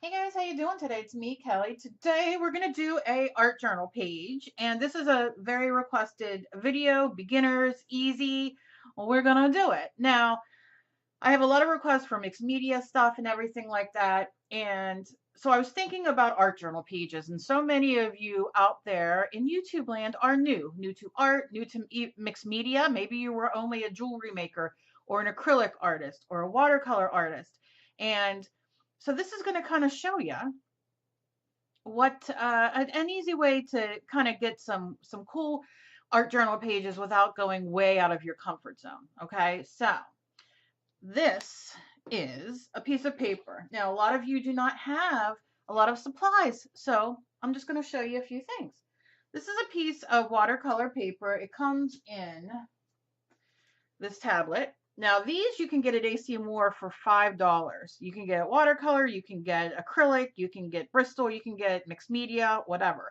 Hey guys, how you doing today? It's me, Kelly. Today we're going to do a art journal page, and this is a very requested video, beginners, easy. Well, we're going to do it. Now, I have a lot of requests for mixed media stuff and everything like that, and so I was thinking about art journal pages, and so many of you out there in YouTube land are new to art, new to mixed media. Maybe you were only a jewelry maker or an acrylic artist or a watercolor artist, and so this is going to kind of show you what an easy way to kind of get some cool art journal pages without going way out of your comfort zone. Okay, so this is a piece of paper. Now, a lot of you do not have a lot of supplies, so I'm just going to show you a few things. This is a piece of watercolor paper. It comes in this tablet. Now these you can get at AC Moore for $5. You can get watercolor, you can get acrylic, you can get Bristol, you can get mixed media, whatever.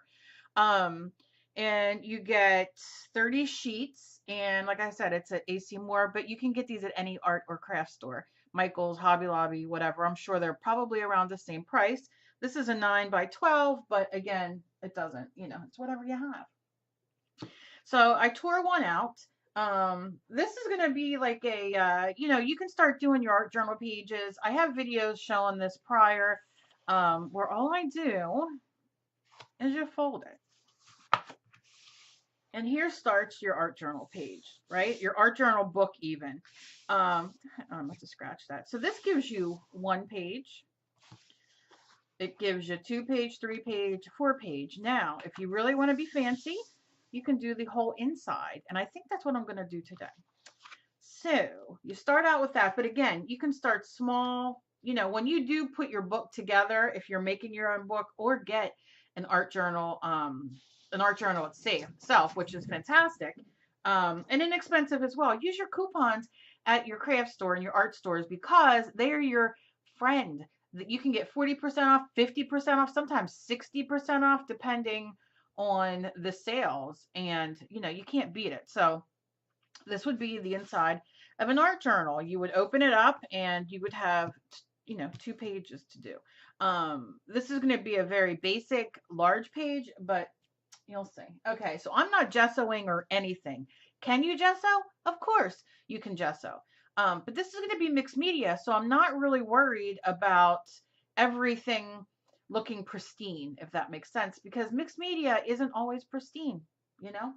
Um, and you get 30 sheets. And like I said, it's at AC Moore, but you can get these at any art or craft store, Michael's, Hobby Lobby, whatever. I'm sure they're probably around the same price. This is a 9 by 12, but again, it doesn't, it's whatever you have. So I tore one out. This is going to be like a, you can start doing your art journal pages. I have videos showing this prior, where all I do is you fold it. And here starts your art journal page, right? Your art journal book even. I must have scratched that. So this gives you 1 page. It gives you 2 page, 3 page, 4 page. Now, if you really want to be fancy, you can do the whole inside. And I think that's what I'm going to do today. So you start out with that. But again, you can start small. When you do put your book together, if you're making your own book, or get an art journal itself, which is fantastic, and inexpensive as well. Use your coupons at your craft store and your art stores because they are your friend. That you can get 40% off, 50% off, sometimes 60% off, depending on the sales. And you can't beat it. So this would be the inside of an art journal. You would open it up and you would have 2 pages to do. This is going to be a very basic large page, but you'll see. Okay, so I'm not gessoing or anything. Can you gesso? Of course you can gesso. But this is going to be mixed media, so I'm not really worried about everything looking pristine, if that makes sense, because mixed media isn't always pristine, you know?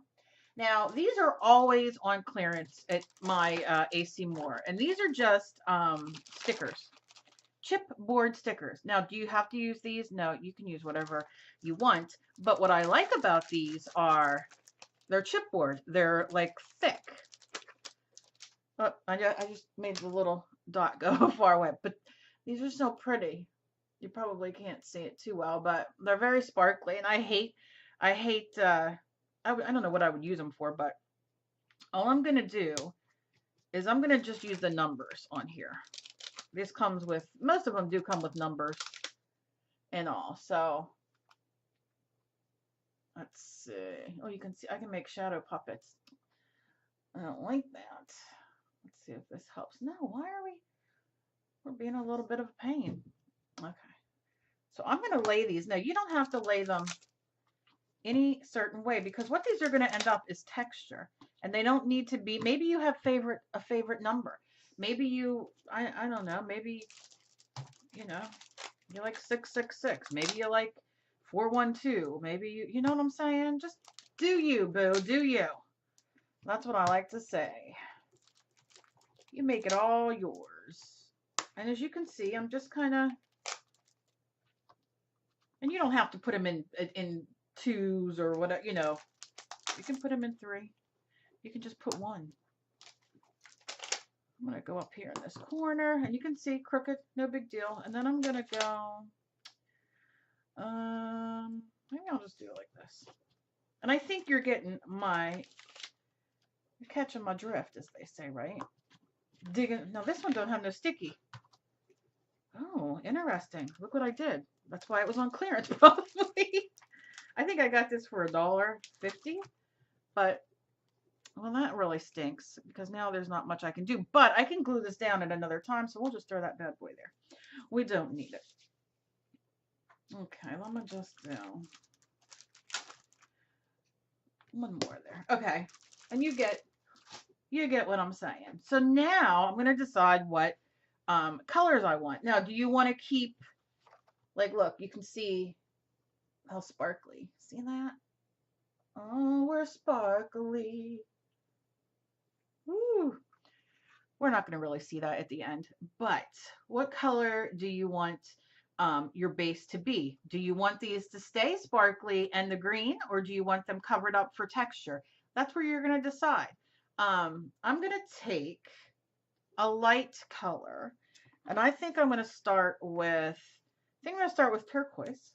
Now, these are always on clearance at my AC Moore, and these are just stickers, chipboard stickers. Now, do you have to use these? No, you can use whatever you want. But what I like about these are they're chipboard. They're like thick. Oh, I just made the little dot go far away, but these are so pretty. You probably can't see it too well, but they're very sparkly, and I hate, I don't know what I would use them for, but all I'm going to do is I'm going to just use the numbers on here. This comes with, most of them do come with numbers and all. So let's see. Oh, you can see, I can make shadow puppets. I don't like that. Let's see if this helps. No, why are we're being a little bit of a pain. Okay. So I'm going to lay these. Now, you don't have to lay them any certain way because what these are going to end up is texture, and they don't need to be. Maybe you have a favorite number. Maybe you, I don't know, maybe you like 666. Maybe you like 412. Maybe you know what I'm saying? Just do you, boo, do you. That's what I like to say. You make it all yours. And as you can see, I'm just kind of, and you don't have to put them in twos or whatever, you can put them in 3. You can just put 1. I'm going to go up here in this corner, and you can see crooked, no big deal. And then I'm going to go, maybe I'll just do it like this. And I think you're catching my drift, as they say, right? Digging. Now this one don't have no sticky. Oh, interesting. Look what I did. That's why it was on clearance, probably. I think I got this for $1.50, but well, that really stinks because now there's not much I can do. But I can glue this down at another time, so we'll just throw that bad boy there. We don't need it. Okay, let me just do one more there. Okay, and you get what I'm saying. So now I'm going to decide what colors I want. Now, do you want to keep, like, look, you can see how sparkly. See that? Oh, we're sparkly. Woo. We're not going to really see that at the end, but what color do you want your base to be? Do you want these to stay sparkly and the green, or do you want them covered up for texture? That's where you're going to decide. I'm going to take a light color, and I think I'm going to start with, turquoise.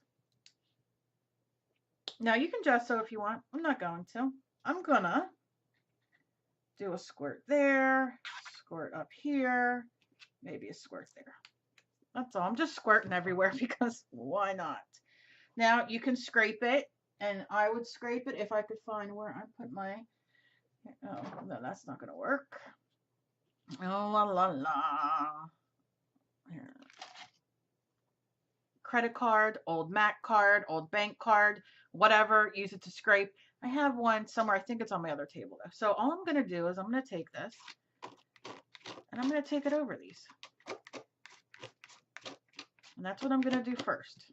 Now you can gesso if you want. I'm not going to. I'm going to do a squirt there, squirt up here, maybe a squirt there. That's all. I'm just squirting everywhere because why not? Now you can scrape it, and I would scrape it if I could find where I put my, oh, no, that's not going to work. Oh, la, la, la. Here. Credit card, old Mac card, old bank card, whatever, use it to scrape. I have one somewhere. I think it's on my other table though. So all I'm going to do is I'm going to take this and I'm going to take it over these. And that's what I'm going to do first.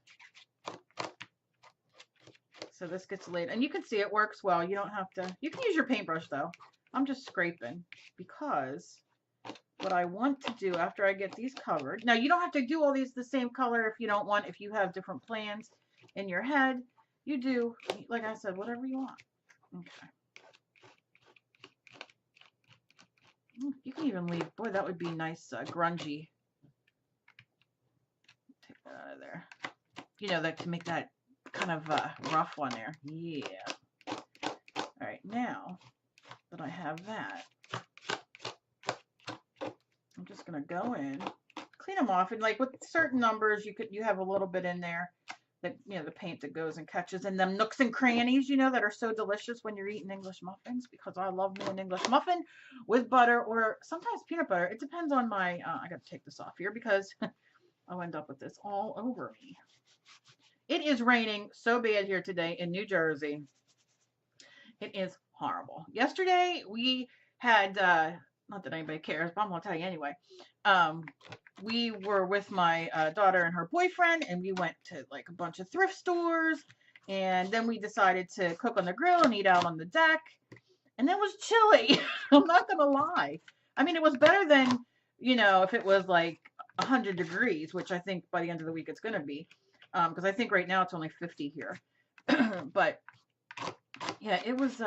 So this gets laid, and you can see it works well. You don't have to, you can use your paintbrush though. I'm just scraping because what I want to do after I get these covered, now you don't have to do all these the same color if you don't want, if you have different plans in your head, you do, like I said, whatever you want. Okay. You can even leave, boy, that would be nice, grungy. Take that out of there. You know, that to make that kind of rough one there. Yeah. All right, now that I have that, I'm just gonna go in, clean them off, and like with certain numbers, you have a little bit in there that, you know, the paint that goes and catches in them nooks and crannies, you know, that are so delicious when you're eating English muffins, because I love me an English muffin with butter or sometimes peanut butter. It depends on my, I got to take this off here because I'll end up with this all over me. It is raining so bad here today in New Jersey. It is horrible. Yesterday we had, not that anybody cares, but I'm going to tell you anyway. We were with my daughter and her boyfriend, and we went to like a bunch of thrift stores, and then we decided to cook on the grill and eat out on the deck, and it was chilly. I'm not gonna lie. I mean, it was better than, you know, if it was like 100 degrees, which I think by the end of the week it's gonna be, because I think right now it's only 50 here. But yeah, it was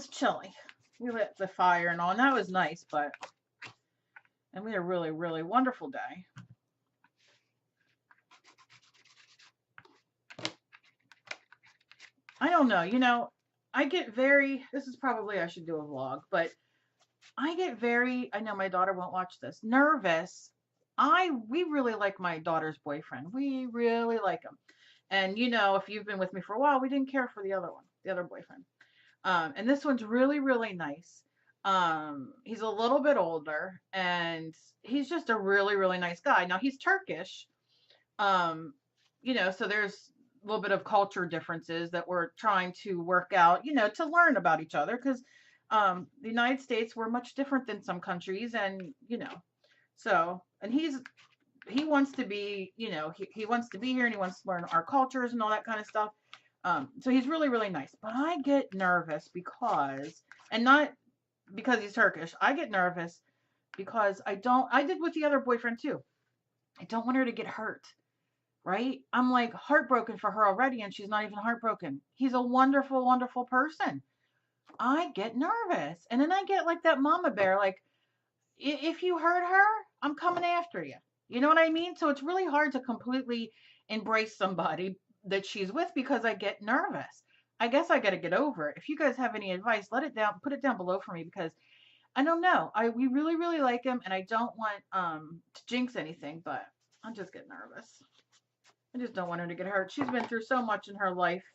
chilly. We lit the fire and all, and that was nice, but. And we had a really, really wonderful day. I don't know, you know, I get very, this is probably, I should do a vlog, but I get very, I know my daughter won't watch this, nervous. We really like my daughter's boyfriend. We really like him. And you know, if you've been with me for a while, we didn't care for the other one, the other boyfriend. And this one's really, really nice. He's a little bit older, and he's just a really, really nice guy. Now he's Turkish, you know, so there's a little bit of culture differences that we're trying to work out, you know, to learn about each other, because the United States, we're much different than some countries, and you know, so, and he wants to be, you know, he wants to be here, and he wants to learn our cultures and all that kind of stuff. So he's really, really nice, but I get nervous because, and not because he's Turkish, I get nervous because I did with the other boyfriend too. I don't want her to get hurt, right? I'm like heartbroken for her already, and she's not even heartbroken. He's a wonderful, wonderful person. I get nervous. And then I get like that mama bear, like, if you hurt her, I'm coming after you. You know what I mean? So it's really hard to completely embrace somebody that she's with because I get nervous. I guess I got to get over it. If you guys have any advice, put it down below for me, because I don't know. We really, really like him, and I don't want to jinx anything, but I'm just getting nervous. I just don't want her to get hurt. She's been through so much in her life,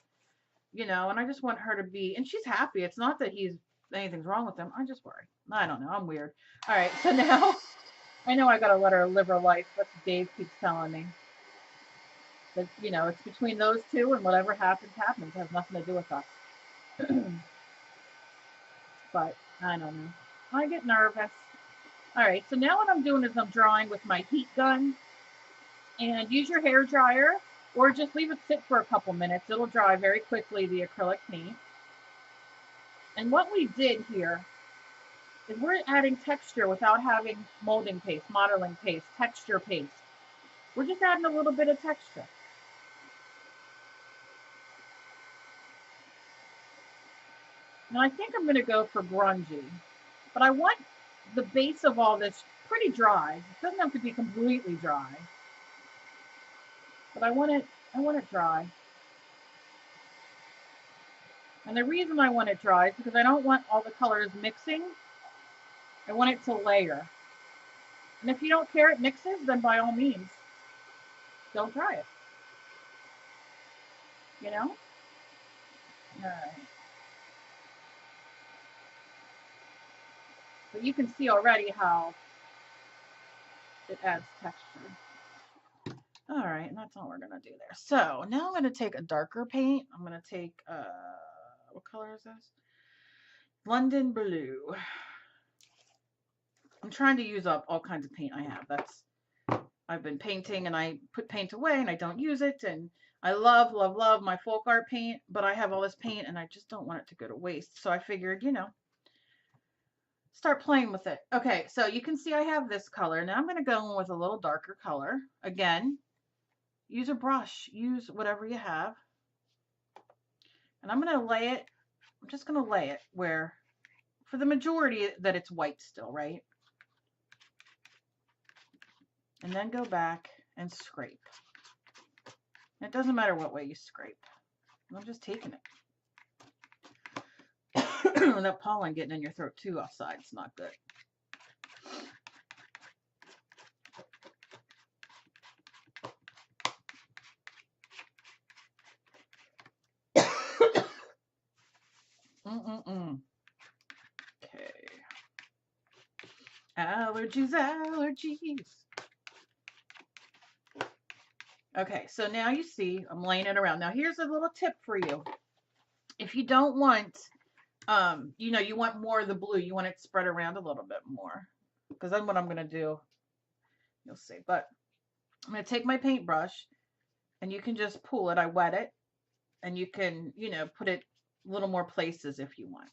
you know, and I just want her to be, and she's happy. It's not that anything's wrong with him. I just worry. I don't know. I'm weird. All right. So now I know I got to let her live her life. That's what Dave keeps telling me. But, you know, it's between those two, and whatever happens, happens. It has nothing to do with us. But I don't know. I get nervous. All right, so now what I'm doing is I'm drawing with my heat gun, and use your hair dryer or just leave it sit for a couple minutes. It'll dry very quickly, the acrylic paint. And what we did here is we're adding texture without having molding paste, modeling paste, texture paste. We're just adding a little bit of texture. And I think I'm going to go for grungy, but I want the base of all this pretty dry. It doesn't have to be completely dry, but I want it dry. And the reason I want it dry is because I don't want all the colors mixing. I want it to layer. And if you don't care it mixes, then by all means, don't dry it. You know? All right. But you can see already how it adds texture. All right, and that's all we're gonna do there. So now I'm gonna take a darker paint. I'm gonna take, what color is this? London Blue. I'm trying to use up all kinds of paint I have. I've been painting and I put paint away and I don't use it. And I love, love, love my folk art paint, but I have all this paint and I just don't want it to go to waste. So I figured, you know, start playing with it. Okay, so you can see I have this color. Now I'm going to go in with a little darker color. Again, use a brush, use whatever you have. And I'm going to lay it, I'm just going to lay it where, for the majority that it's white still, right? And then go back and scrape. It doesn't matter what way you scrape. I'm just taking it. That pollen getting in your throat too outside, it's not good. Okay. Allergies, allergies. Okay, so now you see I'm laying it around. Now here's a little tip for you. If you don't want, you know, you want more of the blue, you want it spread around a little bit more. Because then what I'm going to do, you'll see. But I'm going to take my paintbrush and you can just pull it. I wet it and you can, you know, put it a little more places if you want.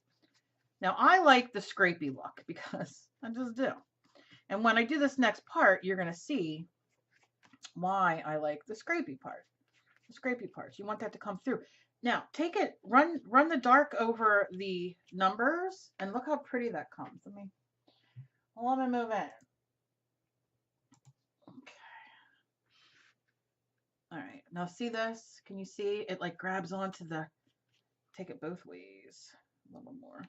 Now I like the scrapey look because I just do. And when I do this next part, you're going to see why I like the scrapey part. The scrapey parts. You want that to come through. Now take it, run the dark over the numbers and look how pretty that comes. Let me move in. Okay. All right. Now see this? Can you see it like grabs onto the, take it both ways. A little more.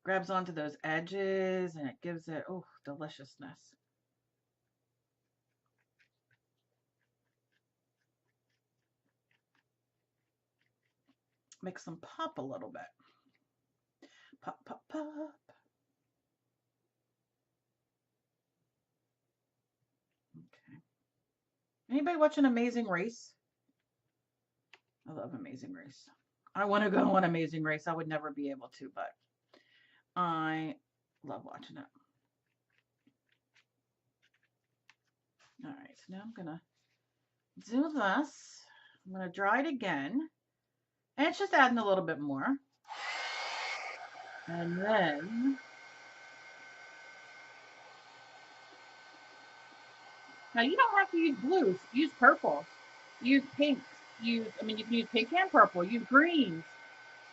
Grabs onto those edges and it gives it, oh, deliciousness. Makes them pop a little bit. Pop, pop, pop. Okay. Anybody watching Amazing Race? I love Amazing Race. I want to go on Amazing Race. I would never be able to, but I love watching it. All right, so now I'm going to do this. I'm going to dry it again. And it's just adding a little bit more. And then, now you don't have to use blues. Use purple. Use pinks. You can use pink and purple. Use greens.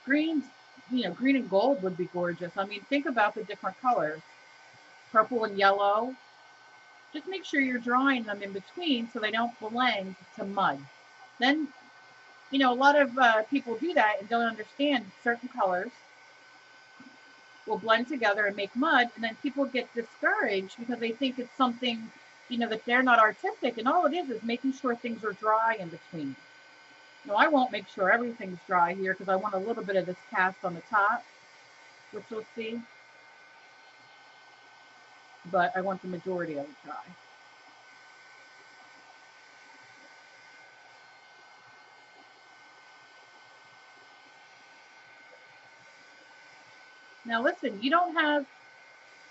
Greens, you know, green and gold would be gorgeous. I mean, think about the different colors. Purple and yellow. Just make sure you're drawing them in between so they don't blend to mud. Then, you know, a lot of people do that and don't understand certain colors will blend together and make mud, and then people get discouraged because they think it's something, you know, that they're not artistic, and all it is making sure things are dry in between. No, I won't make sure everything's dry here because I want a little bit of this cast on the top, which you'll see, but I want the majority of it dry. Now listen, you don't have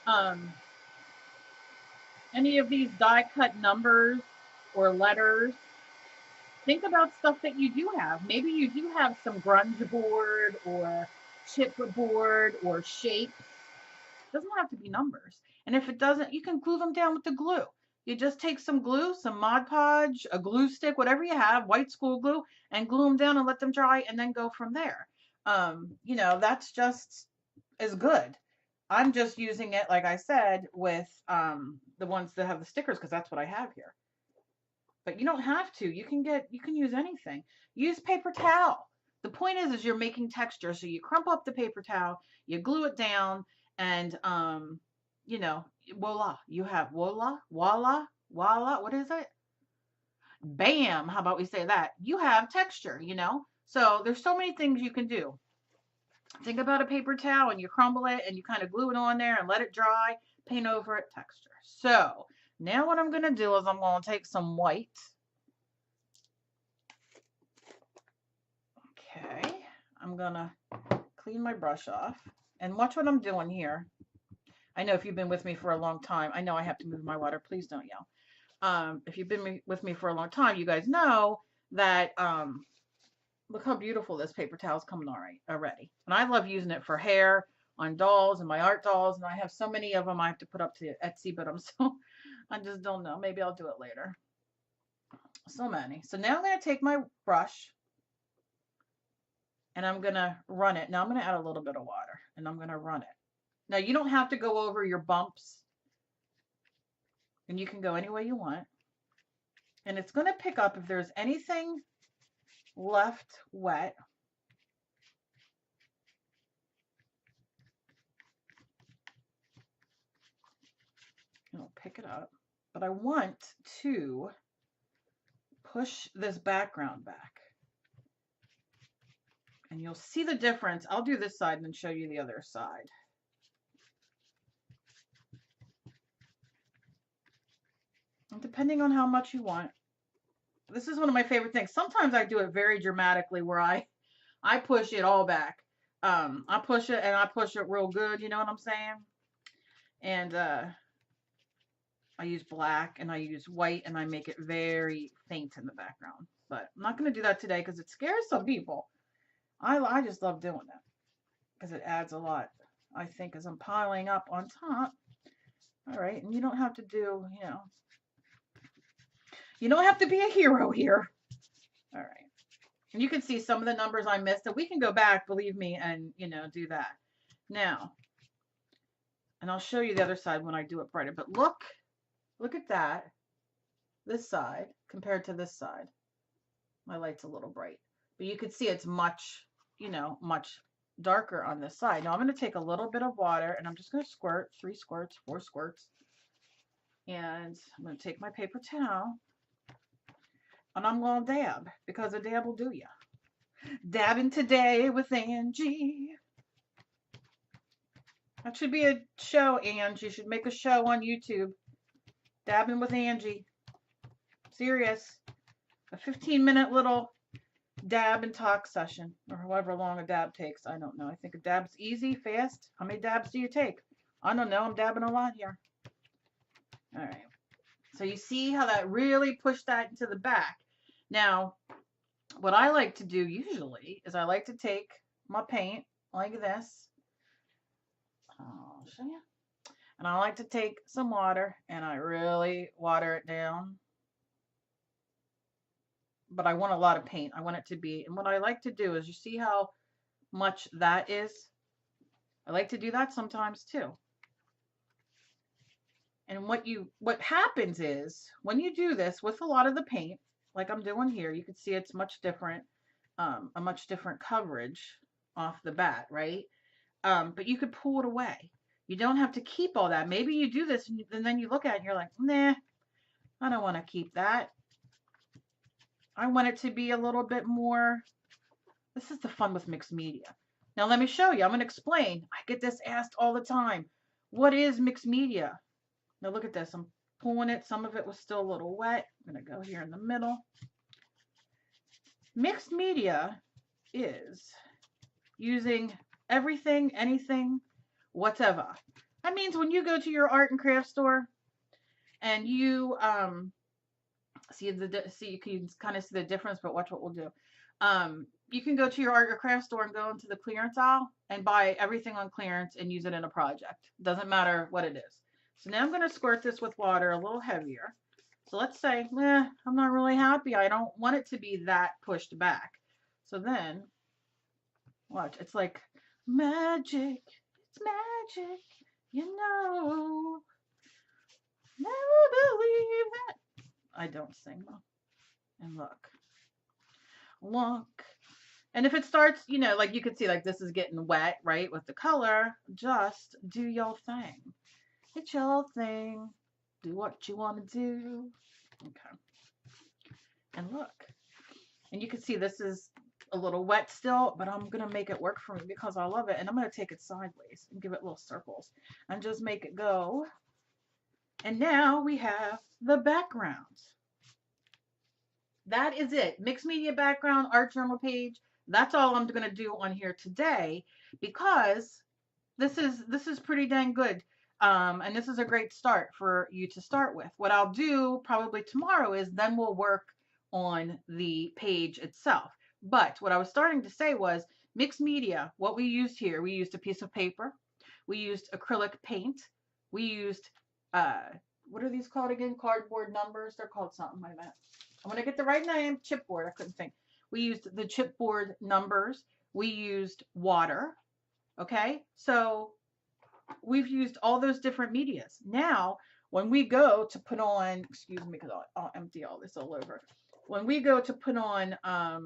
um, any of these die cut numbers or letters. Think about stuff that you do have. Maybe you do have some grunge board or chipboard or shapes. It doesn't have to be numbers. And if it doesn't, you can glue them down with the glue. You just take some glue, some Mod Podge, a glue stick, whatever you have, white school glue, and glue them down and let them dry, and then go from there. You know, that's just as good. I'm just using it, like I said, with the ones that have the stickers because that's what I have here. But you don't have to. You can use anything. Use paper towel. The point is you're making texture. So you crumple up the paper towel, you glue it down, and you know, voila, you have voila, voila, voila. What is it? Bam. How about we say that? You have texture, you know? So there's so many things you can do. Think about a paper towel and you crumble it and you kind of glue it on there and let it dry, paint over it, texture. So now what I'm going to do is I'm going to take some white. Okay, I'm going to clean my brush off and watch what I'm doing here. I know if you've been with me for a long time, I know I have to move my water. Please don't yell. If you've been with me for a long time, you guys know that look how beautiful this paper towel is coming already. And I love using it for hair on dolls and my art dolls. And I have so many of them I have to put up to Etsy, but I just don't know. Maybe I'll do it later. So many. So now I'm going to take my brush and I'm going to run it. Now I'm going to add a little bit of water and I'm going to run it. Now you don't have to go over your bumps and you can go any way you want. And it's going to pick up if there's anything left wet. It'll pick it up, but I want to push this background back. And you'll see the difference. I'll do this side and then show you the other side. And depending on how much you want. This is one of my favorite things. Sometimes I do it very dramatically where I push it all back. I push it and I push it real good, you know what I'm saying? And I use black and I use white and I make it very faint in the background. But I'm not going to do that today because it scares some people. I just love doing it because it adds a lot, I think, as I'm piling up on top. All right, and you don't have to do, you don't have to be a hero here. All right. And you can see some of the numbers I missed, and we can go back, believe me, and, do that. Now, and I'll show you the other side when I do it brighter, but look at that, this side compared to this side. My light's a little bright, but you can see it's much, much darker on this side. Now I'm going to take a little bit of water and I'm just going to squirt 3 squirts, 4 squirts. And I'm going to take my paper towel and I'm going to dab because a dab will do ya. Dabbing today with Angie. That should be a show, Angie. You should make a show on YouTube. Dabbing with Angie. Serious. A 15-minute little dab and talk session, or however long a dab takes. I don't know. I think a dab's easy, fast. How many dabs do you take? I don't know. I'm dabbing a lot here. All right. So you see how that really pushed that into the back. Now, what I like to do usually is I like to take my paint like this. I'll show you. And I like to take some water and I really water it down. But I want a lot of paint. I want it to be, and what I like to do is, you see how much that is? I like to do that sometimes too. And what happens is, when you do this with a lot of the paint, like I'm doing here, you can see it's much different, a much different coverage off the bat, right? But you could pull it away. You don't have to keep all that. Maybe you do this and then you look at it and you're like, nah, I don't want to keep that. I want it to be a little bit more. This is the fun with mixed media. Now let me show you. I'm going to explain. I get this asked all the time. What is mixed media? Now look at this. I'm pulling it. Some of it was still a little wet. I'm going to go here in the middle. Mixed media is using everything, anything, whatever. That means when you go to your art and craft store and you see you can kind of see the difference, but watch what we'll do. You can go to your art or craft store and go into the clearance aisle and buy everything on clearance and use it in a project. Doesn't matter what it is. So now I'm going to squirt this with water a little heavier. So let's say, I'm not really happy. I don't want it to be that pushed back. So then, watch. It's like magic. It's magic. You know. Never believe it. I don't sing though. And look. Look. And if it starts, like you can see, like this is getting wet, right, with the color, just do your thing. It's your thing. Do what you want to do. Okay. And look. And you can see this is a little wet still, but I'm going to make it work for me because I love it. And I'm going to take it sideways and give it little circles and just make it go. And now we have the background. That is it. Mixed media background, art journal page. That's all I'm going to do on here today because this is pretty dang good. And this is a great start for you to start with. What I'll do probably tomorrow is then we'll work on the page itself. But what I was starting to say was mixed media. What we used here, we used a piece of paper. We used acrylic paint. We used, what are these called again? Cardboard numbers. They're called something like that. I'm going to get the right name. Chipboard. I couldn't think. We used the chipboard numbers. We used water. Okay. So we've used all those different medias. Now, when we go to put on, excuse me, because I'll empty all this all over. When we go to put on our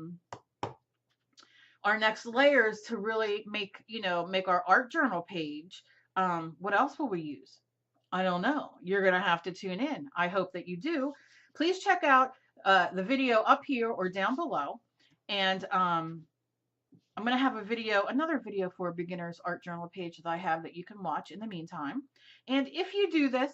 next layers to really make our art journal page, what else will we use? I don't know. You're going to have to tune in. I hope that you do. Please check out the video up here or down below. And I'm going to have another video for a beginner's art journal page that I have that you can watch in the meantime. And if you do this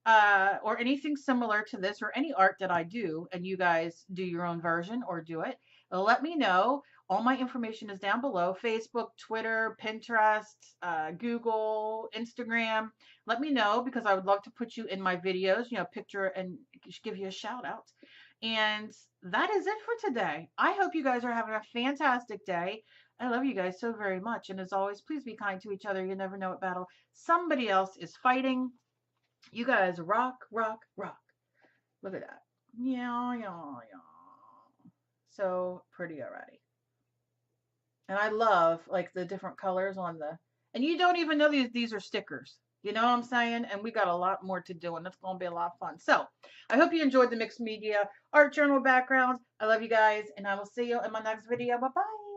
or anything similar to this or any art that I do and you guys do your own version or do it, let me know. All my information is down below. Facebook, Twitter, Pinterest, Google, Instagram. Let me know because I would love to put you in my videos, picture and give you a shout out. And that is it for today. I hope you guys are having a fantastic day. I love you guys so very much. And as always, please be kind to each other. You never know what battle somebody else is fighting. You guys rock, rock, rock. Look at that. Yeah, yeah, yeah. So pretty already. And I love like the different colors on and you don't even know these are stickers. You know what I'm saying? And we got a lot more to do, and it's going to be a lot of fun. So I hope you enjoyed the mixed media art journal background. I love you guys, and I will see you in my next video. Bye-bye.